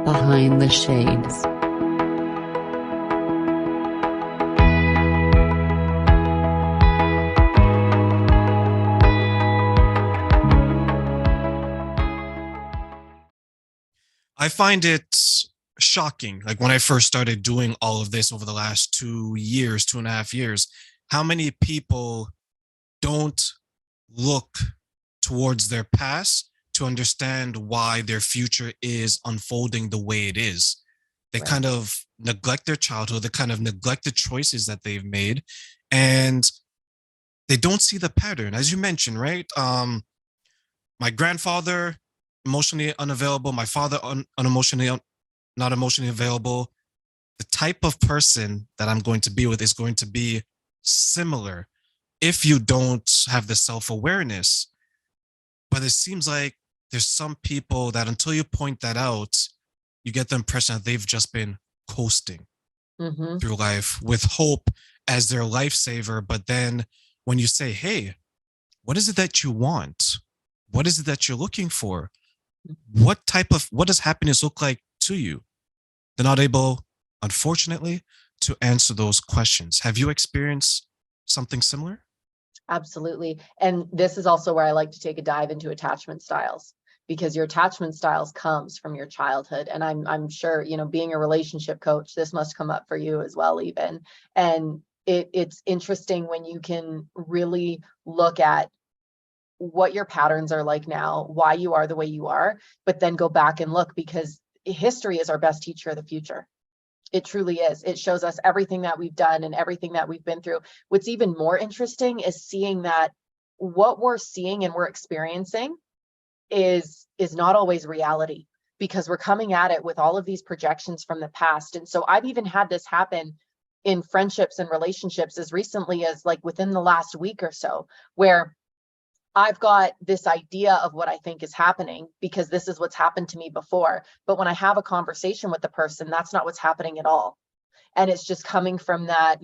Behind the Shades. I find it shocking. Like when I first started doing all of this over the last 2 years, 2.5 years, how many people don't look towards their past to understand why their future is unfolding the way it is. They Right. kind of neglect their childhood, they kind of neglect the choices that they've made, and they don't see the pattern, as you mentioned, right? My grandfather emotionally unavailable, my father unemotionally not emotionally available. The type of person that I'm going to be with is going to be similar if you don't have the self-awareness. But it seems like there's some people that until you point that out, you get the impression that they've just been coasting Mm-hmm. through life with hope as their lifesaver. But then when you say, hey, what is it that you want? What is it that you're looking for? What does happiness look like to you? They're not able, unfortunately, to answer those questions. Have you experienced something similar? Absolutely. And this is also where I like to take a dive into attachment styles, because your attachment styles comes from your childhood. And I'm sure, being a relationship coach, this must come up for you as well, even. And it's interesting when you can really look at what your patterns are like now, why you are the way you are, but then go back and look, because history is our best teacher of the future. It truly is. It shows us everything that we've done and everything that we've been through. What's even more interesting is seeing that what we're seeing and we're experiencing is not always reality, because we're coming at it with all of these projections from the past. And so I've even had this happen in friendships and relationships as recently as like within the last week or so, where I've got this idea of what I think is happening because this is what's happened to me before. But when I have a conversation with the person, that's not what's happening at all. And it's just coming from that,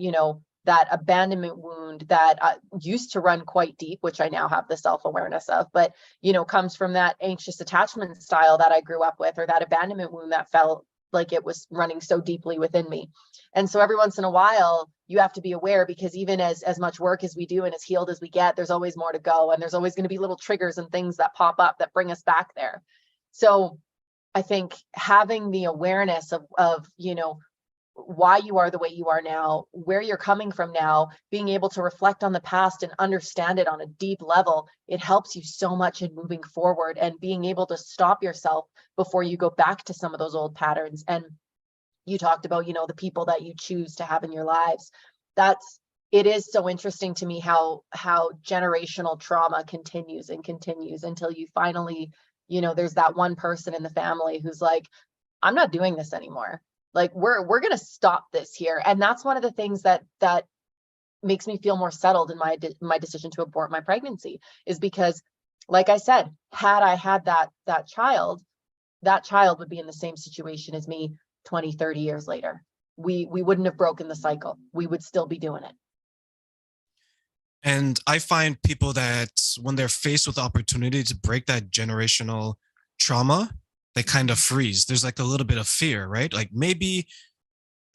that abandonment wound that used to run quite deep, which I now have the self-awareness of, but, comes from that anxious attachment style that I grew up with, or that abandonment wound that felt like it was running so deeply within me. And so every once in a while, you have to be aware, because even as much work as we do and as healed as we get, there's always more to go. And there's always going to be little triggers and things that pop up that bring us back there. So I think having the awareness of why you are the way you are now, where you're coming from now, being able to reflect on the past and understand it on a deep level, it helps you so much in moving forward and being able to stop yourself before you go back to some of those old patterns. And you talked about, the people that you choose to have in your lives. It is so interesting to me how generational trauma continues and continues until you finally, there's that one person in the family who's like, I'm not doing this anymore. Like we're going to stop this here. And that's one of the things that makes me feel more settled in my decision to abort my pregnancy, is because, like I said, had I had that child would be in the same situation as me 20, 30 years later. We wouldn't have broken the cycle. We would still be doing it. And I find people that when they're faced with the opportunity to break that generational trauma, they kind of freeze. There's like a little bit of fear, right? Like maybe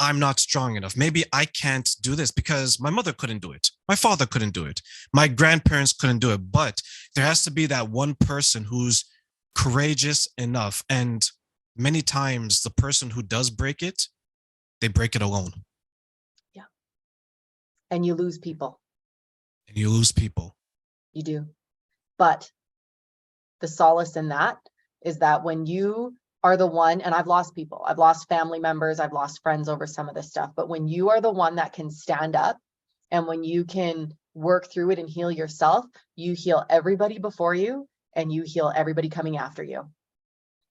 I'm not strong enough. Maybe I can't do this because my mother couldn't do it. My father couldn't do it. My grandparents couldn't do it. But there has to be that one person who's courageous enough. And many times the person who does break it, they break it alone. Yeah. And you lose people. And you lose people. You do. But the solace in that is that when you are the one, and I've lost people, I've lost family members, I've lost friends over some of this stuff, but when you are the one that can stand up and when you can work through it and heal yourself, you heal everybody before you and you heal everybody coming after you.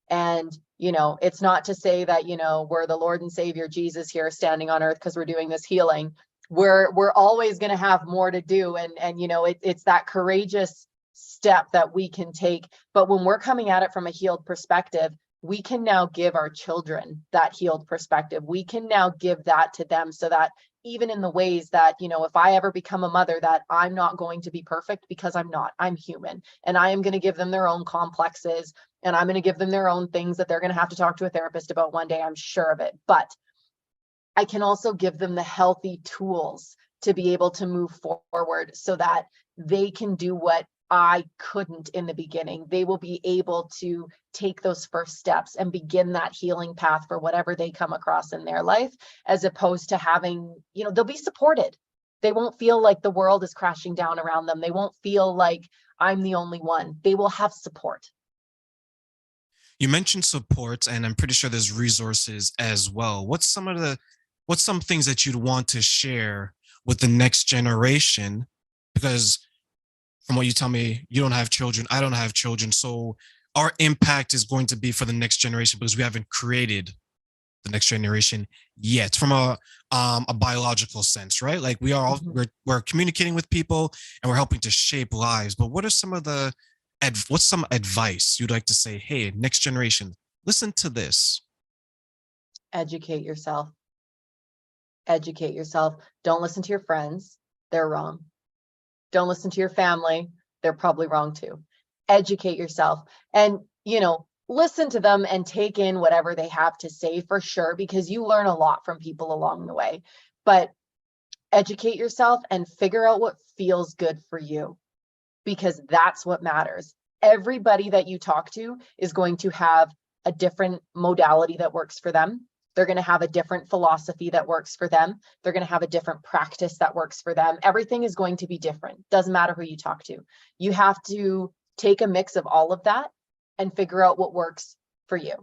And, it's not to say that, we're the Lord and Savior Jesus here standing on earth because we're doing this healing. We're always going to have more to do. And it's that courageous step that we can take. But when we're coming at it from a healed perspective, we can now give our children that healed perspective. We can now give that to them so that even in the ways that, if I ever become a mother, that I'm not going to be perfect, because I'm not. I'm human, and I am going to give them their own complexes, and I'm going to give them their own things that they're going to have to talk to a therapist about one day. I'm sure of it. But I can also give them the healthy tools to be able to move forward so that they can do what I couldn't in the beginning. They will be able to take those first steps and begin that healing path for whatever they come across in their life, as opposed to having, they'll be supported. They won't feel like the world is crashing down around them. They won't feel like I'm the only one. They will have support. You mentioned support, and I'm pretty sure there's resources as well. What's some things that you'd want to share with the next generation? Because from what you tell me, you don't have children, I don't have children. So our impact is going to be for the next generation, because we haven't created the next generation yet from a biological sense, right? Like we are all, we're communicating with people and we're helping to shape lives. But what are what's some advice you'd like to say, hey, next generation, listen to this? Educate yourself. Educate yourself. Don't listen to your friends. They're wrong. Don't listen to your family. They're probably wrong too. Educate yourself, and, listen to them and take in whatever they have to say, for sure, because you learn a lot from people along the way. But educate yourself and figure out what feels good for you, because that's what matters. Everybody that you talk to is going to have a different modality that works for them. They're going to have a different philosophy that works for them. They're going to have a different practice that works for them. Everything is going to be different. Doesn't matter who you talk to. You have to take a mix of all of that and figure out what works for you,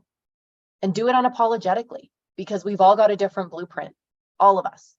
and do it unapologetically, because we've all got a different blueprint. All of us.